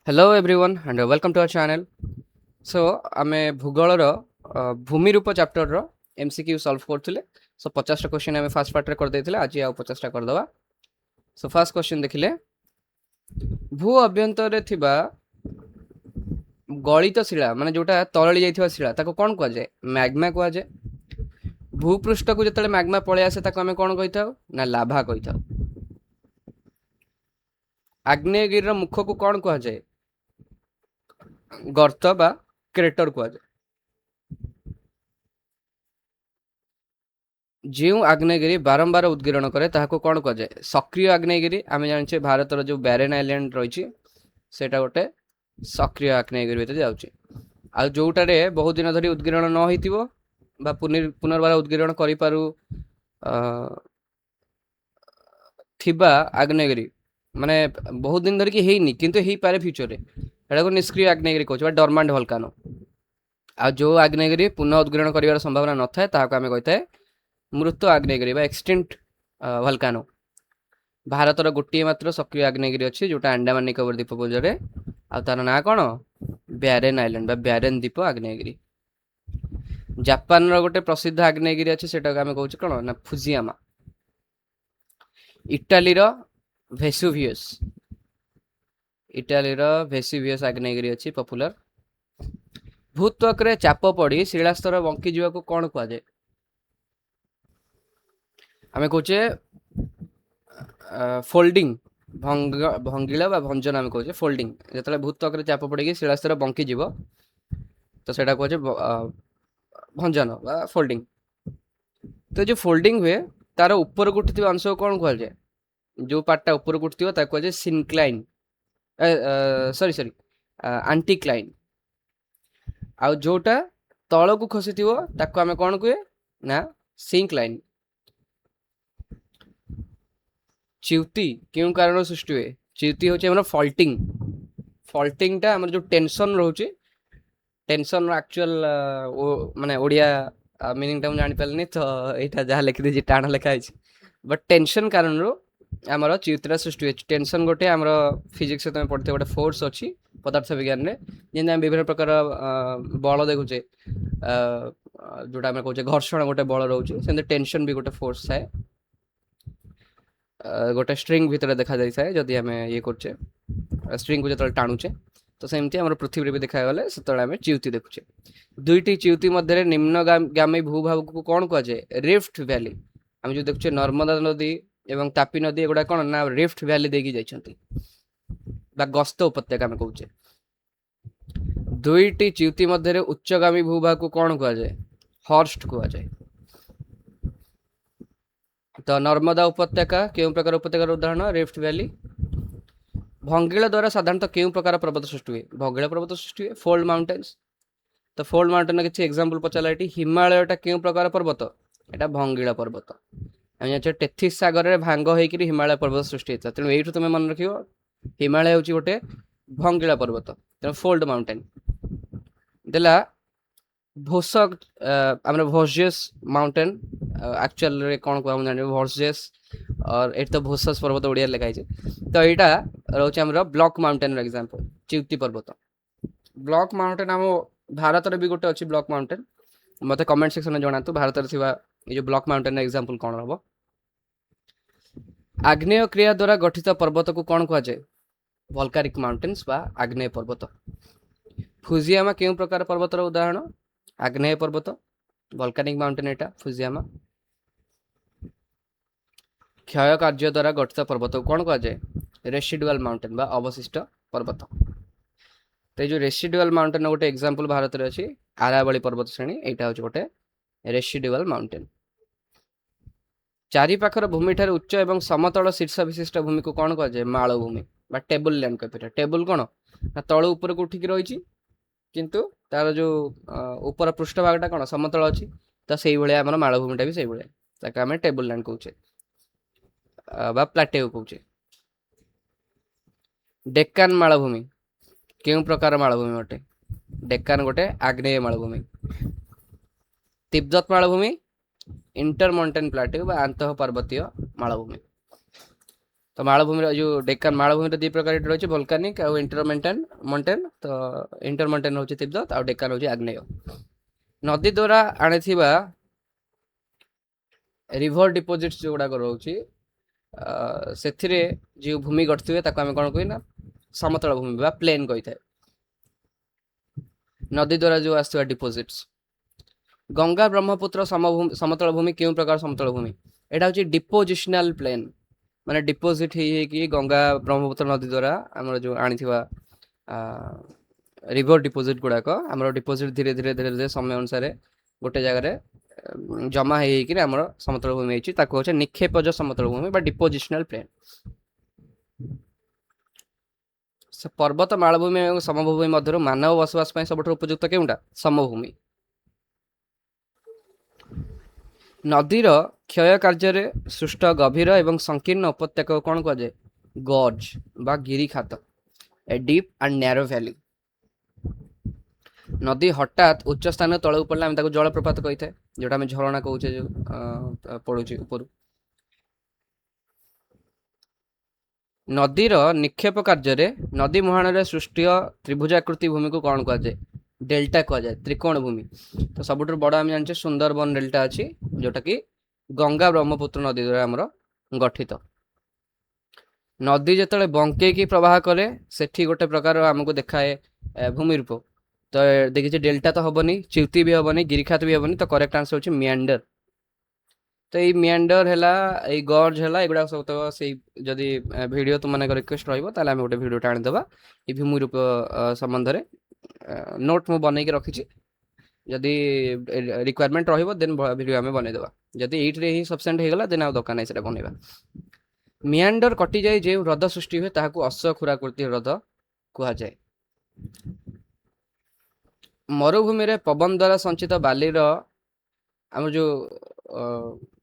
Hello everyone and welcome to our channel. So आमे भूगोल रो भूमि रूप चैप्टर रो एमसीक्यू सॉल्व करथिले. सो 50 टा क्वेश्चन आमे फर्स्ट पार्ट रे कर देथिले. आज आ 50 टा कर दवा. सो फर्स्ट क्वेश्चन देखिले भू अभ्यंतर रे थिबा गलित शिला माने जोटा तरळी जाइथिबा शिला ताको कोन कहै जाय? मैग्मा कहै जाय. भूपृष्ठ को जतले मैग्मा पळे आसे ताको आमे कोन कहिथाउ ना लाभा कहिथाउ. आग्नेयगिरि रो मुख को कोन कहै जाय? गर्त बा क्रेटर कहै जाय. जो आग्नेयगिरी बारंबार उद्गीरण करे ताहाको कोन कहै जाय? सक्रिय आग्नेयगिरी. आमे जानिछे भारत रो जो बैरेन आइलैंड रहिछि सेटा गोटे सक्रिय आग्नेयगिरी भितर जाउछि. आ जोटारे बहुत दिन धरि उद्गीरण न होइतिबो बा पुनर्बार उद्गीरण करि पारु थिबा आग्नेयगिरी माने बहुत दिन धरि कि हेइनी किंतु हेइ पारे फ्यूचर रे एटा को निष्क्रिय आग्नेयगिरी कहै छै बा डोरमेंट वोल्केनो. आ जो आग्नेयगिरी पुनः उद्गीरण करिवार संभावना न थाए ताहाको आमे कहिथाय मृत आग्नेयगिरी बा एक्सटिंक्ट वोल्केनो. भारतर गोटे मात्र सक्रिय आग्नेयगिरी अछि जोटा अंडमान निकोबर द्वीपपुंज रे आ तार ना कोन बैरेन आइलैंड बा बैरेन द्वीप आग्नेयगिरी. जापान रो गोटे प्रसिद्ध आग्नेयगिरी अछि सेटा आमे कहू कोन ना फुजियामा. इटाली रो वेसुवियस आग्नेयगिरी अछि पॉपुलर. भूत्वक रे चाप पड़ी शिलास्तर बंकी जीवा को कोन कहै जाय? आमे कहूचे फोल्डिंग भंगिला बा भंजन आमे कहूचे फोल्डिंग. जतले भूत्वक रे चाप पड़ी शिलास्तर बंकी जीव तो सेटा कहूचे भंजन बा फोल्डिंग. तो जो फोल्डिंग हुए तार ऊपर को उठिथिबा अंश को कोन कहै जाय? जो पार्टटा ऊपर को उठिथिबो ताको कहै जाय सिनक्लाइन सॉरी एंटीक्लाइन. आ जोटा तळ को खसिथिबो ताको आमे कोन कहै ना सिंक्लाइन. च्युति क्यों कारण सृष्टि हुए? च्युति होचे हमर फॉल्टिंग टा हमर जो टेंशन रहउची टेंशन रो एक्चुअल माने ओडिया मीनिंग टा हम जानि पालनी तो एटा जहा लिखि देछि टाण लेखा अछि बट टेंशन कारण रो हमर च्युतिरा सृष्टि हुए. टेंशन गोटे हमर फिजिक्स में पढ़ते गोटे फोर्स अछि पदार्थ विज्ञान रे जेन हम विभिन्न प्रकार बल देखुचे जोटा हम कहूचे घर्षण गोटे बल रहउची सेंते टेंशन भी गोटे फोर्स थाए. गोटे स्ट्रिंग भितर देखा जाय थाए जदि हमें ये करचे स्ट्रिंग को जतले टाणुचे तो सेमती हमर पृथ्वी रे भी देखा गले सेतले हमें च्युति देखुचे. दुईटी च्युति मध्य निम्नगामी भूभाग को कोन कहै जाय? Rift valley. हम जो देखुचे नर्मदा नदी एवं तापी नदी एगुडा कोन ना रिफ्ट वैली देकी जाइछंती बा गस्त उपत्यका में कहूचे. दुईटी च्युति मध्य उच्चगामी भूभाग को कोन कहै जाय? हॉर्स्ट कहै जाय. तो नर्मदा उपत्यका केउ प्रकार उपत्यकार उदाहरण रिफ्ट वैली. भंगिला द्वारा साधारणतः केउ प्रकार पर्वत सृष्टि हुए? भंगिला पर्वत सृष्टि हुए. Fold mountains. तो फोल्ड माउंटेन किसी एग्जांपल पचाला एटी हिमालयटा केउ प्रकार पर्वत? एटा भंगिला पर्वत. हम जानिछे टेथिस सागर रे भांग होइकि हिमालय पर्वत सृष्टि हेता. तेणु एइठु तुमे मन रखियो हिमालय होची गोटे भंगिला पर्वत. तेणु फोल्ड माउंटेन देला भोसक हमर भोर्जियस माउंटेन एक्चुअल रे कोन को हम जानि भोर्जियस और एट तो भोसस पर्वत ओडिया लिखा है. तो एटा रहउचे हमर ब्लॉक माउंटेन रो एग्जांपल च्युति पर्वत. ब्लॉक माउंटेन हम भारत रे भी गोटे अछि ब्लॉक माउंटेन. मते कमेंट सेक्शन में जणातु भारत रे थिबा ए जो ब्लॉक माउंटेन एग्जांपल कोन रहबो. आग्नेय क्रिया द्वारा गठित पर्वत को कोन कहै जाय? वोल्केनिक माउंटेन्स बा आग्नेय पर्वत. फुजियामा केउ प्रकार पर्वत रो उदाहरण? आग्नेय पर्वत. वोल्केनिक माउंटेन एटा फुजियामा. क्षय कार्य द्वारा गठित पर्वत को कोन कहै जाय? रेसिडुअल माउंटेन बा अवशिष्ट पर्वत. तो जो रेसिडुअल माउंटेन गोटे एग्जांपल भारत रे अछि आरावली पर्वत श्रेणी. एटा होच गोटे रेसिडुअल माउंटेन. चारि पाखर भूमि ठारे उच्च एवं समतल शीर्ष विशिष्ट भूमि को कोन कहै जाय? मालभूमि बा टेबल लैंड कहै. टेबल कोन ना तळ ऊपर को उठिक रहिछि किंतु तार जो ऊपर पृष्ठभागटा कोन समतल अछि तो सेही भलिया हमर मालभूमिटा भी सेही भलिया ताके हमें टेबल लैंड कहूचे बा प्लाटेउ कहूचे. डेक्कन मालभूमि केउ प्रकार मालभूमि अटे? डेक्कन गोटे आग्नेय मालभूमि. तिब्बत मालभूमि इंटरमॉन्टेन प्लाटेउ बा आंतः पर्वतीय मालभूमि. तो मालभूमि जो डेक्कन मालभूमि दी प्रकार रही वोल्कानिक आउ इंटरमेंटन मॉन्टेन तो इंटरमॉन्टेन हूँ तिब्बत आउ डेक्कन हूँ आग्नेय नदी द्वारा आनिथिबा रिभर डिपोजिट्स जो गुड़ाक रोचे से जो भूमि गढ़ुवे आम कौन कही समतल भूमि बा प्लेन कही था नदी द्वारा जो आसुवा डिपोजिट्स गंगा ब्रह्मपुत्र समतल भूमि क्यों प्रकार समतल भूमि एटा हूँ डिपोजिशनल प्लेन माने डिपोजिट ही गंगा ब्रह्मपुत्र नदी द्वारा आम जो आनी रिवर डिपोजिट गुड़ाक आम डिपोजिट धीरे धीरे धीरे धीरे समय अनुसार गोटे जगार जमा होमर समतल भूमि होती निक्षेपज समतल भूमि बा डिपोजिशनल प्लेन पर्वत मालभूमि और समभूमि मध्य मानव बसवास सब उपयुक्त केउटा समभूमि नदीर क्षय कार्य सृष्ट गभीर एवं संकीर्ण उपत्यका कौन कहुए गॉर्ज बा गिरिखात a deep and narrow valley नदी हठात उच्च स्थान तलू पड़े आम जलप्रपात कही था जोटा आम झरणा कहे जो पड़ुची ऊपर नदीर निक्षेप कार्य नदी मुहाण सृष्टि त्रिभुजाकृति भूमि को कौन कहुए डेल्टा कहुए त्रिकोण भूमि तो सबुठ बड़ आम जाने सुंदरबन डेल्टा अच्छी जोटा कि गंगा ब्रह्मपुत्र नदी द्वारा आमर गठित नदी जिते बंकई प्रवाह करे सेठी गोटे प्रकार आमको देखाए भूमि रूप तो देखिए डेल्टा तो हेनी च्युति भी हेनी गिरिखात भी हेनी तो करेक्ट आंसर होची मियांडर तो ये मियांडर है गॉर्ज है एगुड़ा सब तो से जदि वीडियो तुम मानक रिक्वेस्ट रहा गोटे वीडियो आनीदे ये भूमि रूप संबंध में नोट मु बनई रखी जदि रिक्वायरमेंट देन वीडियो आम बनईदेवा जदि ये ही सफिशिएंट होगला देन आउ दरकार नहीं बनइबा मियांडर कटि जाए जो ह्रद सृष्टि हुए ताकू अश्वखुराकृति ह्रद कहुए मरुभूमि रे पवन द्वारा संचित बालीर आम जो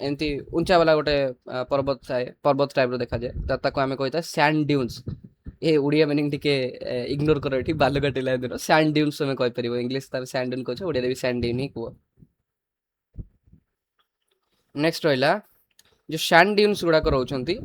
एमती उंचा वाला गोटे पर्वत थाए पर्वत टाइप देखा जाए ताको आम कही था सैंड ड्यून्स ये उड़िया मीनिंग टिके इग्नोर कर बालुकाटी लाइन सैंड ड्यून्स आम कहीपर इंग्लीश तार सैंड ड्यून कहे ओडिया भी सैंड ड्यून ही कह नेक्स्ट रहा जो सैंड ड्यून्स गुड़ाक रोचंती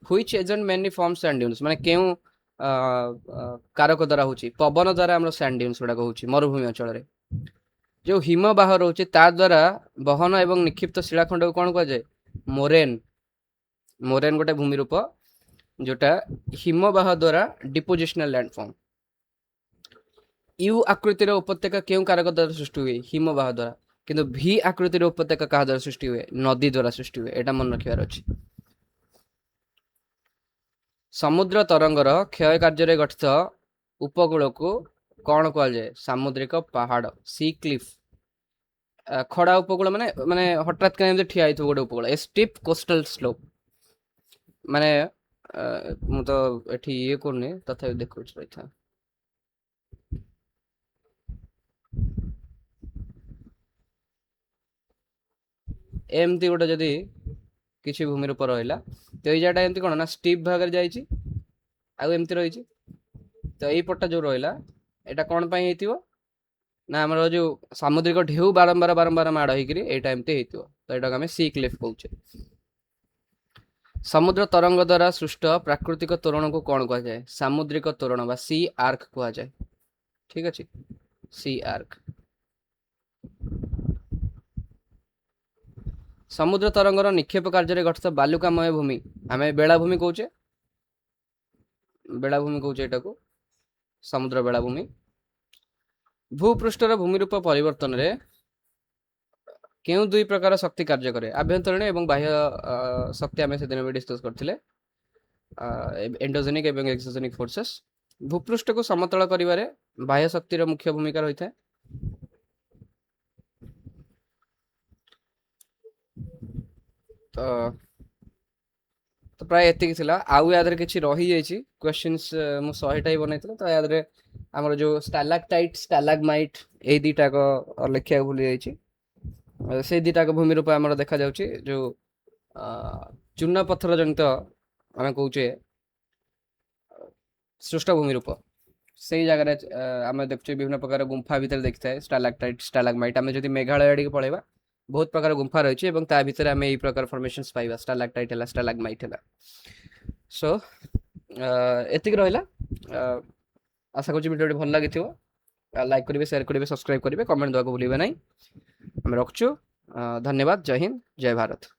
which agent mainly form sand dunes माने क्यों कारक द्वारा होची पवन द्वारा हम सैंड ड्यून्स गुड़ाक होची मरुभूमि अंचल रे जो हिमबाह रोचे ता द्वारा बहन एवं निक्षिप्त शिलाखंड को कौन कहुए मोरेन मोरेन गोटे भूमि रूप जोटा हिमबाह द्वारा डिपोजिशनल लैंडफॉर्म यू आकृतिर उपत्यका क्यों कारक द्वारा सृष्टि हुए हिमबाह द्वारा किंतु भी आकृतिर उपत्यका क्या द्वारा सृष्टि हुए नदी द्वारा सृष्टि हुए एटा मन रखिबार अछि समुद्र तरंगर क्षय कार्य गठित उपकूल को कौन कहुए सामुद्रिक पहाड़ सी क्लिफ खड़ा उपकूल माने माने हठात कहीं ठिया गोटे उपकूल ए स्टीप कोस्टल स्लोप माने मु तो एठी ये करनी तथा देखु रही था एमती गोटे जदि किसी भूमि रूप रहा तो ये जाटा एमती कौन ना स्टीप भाग आमती रही तो यही पट्टा जो रहा यहाँ कौन पर ना आम जो सामुद्रिक ढेउ बारंबार बारंबार माड़ होटा एमती तो यहाँ आम सी क्लिफ कहे समुद्र तरंग द्वारा सृष्ट प्राकृतिक तोरण को कौन कहुए सामुद्रिक तोरण बा सी आर्क कहुए ठीक अच्छे सी आर्क समुद्र तरंगर निक्षेप कार्य गठित बालुकामय भूमि आम बेलाभूमि कहे बेलाभूमि कहे यहाँ को समुद्र बेलाभूमि भूपृष्ठर भूमि रूप परिवर्तन रे क्यों दुई प्रकार शक्ति कार्य करे आभ्यंतरीण एवं बाह्य शक्ति आम से दिन भी डिस्कस करथिले एंडोजेनिक एवं एक्सोजेनिक फोर्सेस भूपृष्ठ को समतल करिवारे बाह्य शक्तिर मुख्य भूमिका रही है तो प्राय एति आउ या किसी रही जाइए क्वेश्चंस मु 100टा ही बनई तो या आमर जो स्टालाक्टाइट स्टालाग्माइट ये दुईटा लिखा भूली जाइए से दुईटा भूमि रूप आम देखा जाउची जो चूना पत्थर जनित आम कहे सृष्ट भूमि रूप से जगह आम देखुचे विभिन्न प्रकार गुंफा भितर देखी था स्टालाक्टाइट स्टालाग्माइट आम जब मेघालय आड़े पलैबा बहुत प्रकार गुंफा रही है भितर आम यही प्रकार फॉर्मेशंस पाइबा स्टालाक्टाइट है स्टालाग्माइट है ସୋ ଏତିକି ରହିଲା। ଆଶା କରୁଛି ଭିଡ଼ିଓଟି ଭଲ ଲାଗିଥିବ। ଲାଇକ୍ କରିବେ, ସେୟାର କରିବେ, ସବସ୍କ୍ରାଇବ୍ କରିବେ, କମେଣ୍ଟ ଦେବାକୁ ଭୁଲିବେ ନାହିଁ। ଆମେ ରଖୁଛୁ। ଧନ୍ୟବାଦ। ଜୟ ହିନ୍ଦ, ଜୟ ଭାରତ।